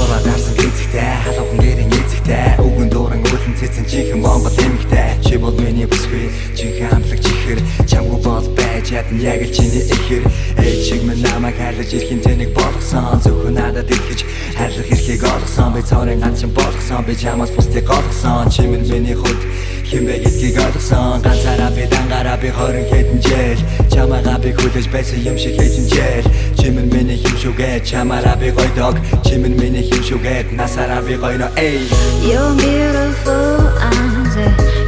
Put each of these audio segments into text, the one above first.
Дураа дарсан гизэгтэй халуухан гэрийн эзэгтэй үгэн дууран өлөн цэцэн чихэн Монгол эмэгтэй чи бол миний бүсгүй чихэн хамлаг чихэр чамгүй бол байж ядна яг л чиний ихэр ээж шиг минь намайг хайрлаж ирэхин тэнэг болгосон зөвхөн надад итгэж хайрлах эрхийг олгосон би цорын ганчин болгосон би чамаас бусдыг олгосон чи минь миний хувьд хинбэ гэдгийг ойлгосон ганцаараа би дангаараа би 20 хэдэн жил чамайгаа би хүлээж байсан юм шиг хэдэн жил чи минь миний юм шүүгээ чамаараа би гойдог чи минь миний юм шүүгээд насаараа би гойно эй You're beautiful eyes,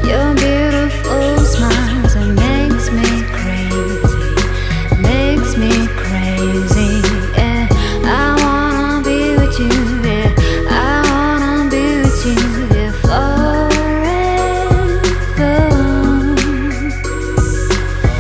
your beautiful smiles, it makes me crazy, yeah. I wanna be with you, yeah. I wanna be with you, yeah, forever.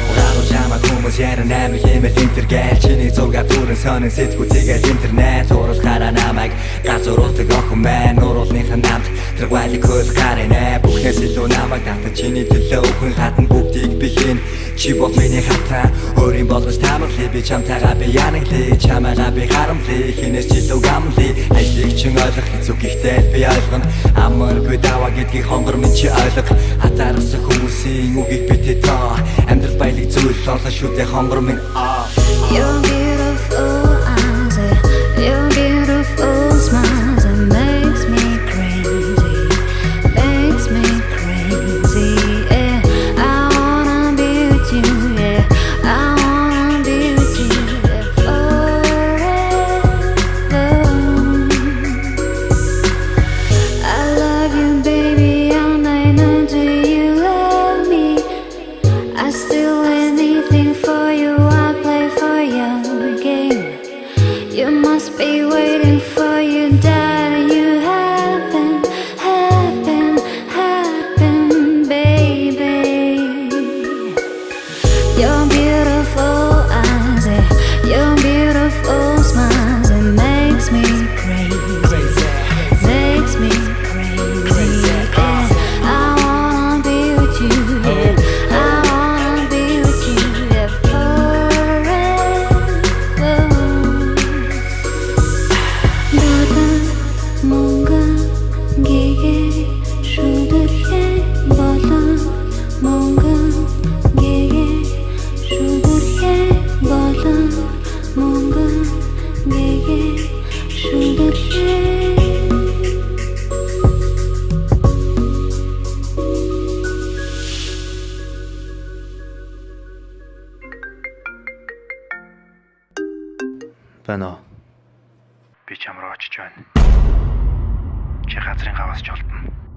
Угаалуу чамайг хүмүүс яран амиг хэмээл интергээл чиний зургаа дүүрэн сонин сэтгүүлтэйгээл интернет уруулахаараа намайг газууруулдаг охин байна уруулныхын намт тэргуайлыг хөл гарэнэ бүхнээс илүү намайг татан чиний төлөө өхөн хатан бүгдийг би хийн чи бол миний хатан өөрийн болгож таамаглая би чамтайгаа би янаглая чамайгаа би харамлая хинээс ч илүү гамлая ажлыг чин ойлгох хэцүү гэхдээ би ойлгоно амаргүй даваа гэдгийг хонгор минь чи ойлго хатаарсан хүмүүсийн үгийг битээ тоо амьдрал баялаг зүйл олно шүү дээ хонгор минь Your beautiful eyes, your beautiful smiles, it makes me crazy, yeah. I wanna be with you, yeah. I wanna be with you, yeah, forever. I love you, baby, and I know do you love me. I still anything for you. You must be waiting for you, darling. You happen, baby. Your beautiful eyes, your beautiful smiles, it makes me crazy, yeah. I wanna be with you, yeah. I wanna be with you, yeah, 뭔가 기계 수들해 버려 뭔가 기계 수들해 버려 뭔가 기계 수들해 Байна. Би чамраа очиж байна. Чи газрын гаваас ч олдно.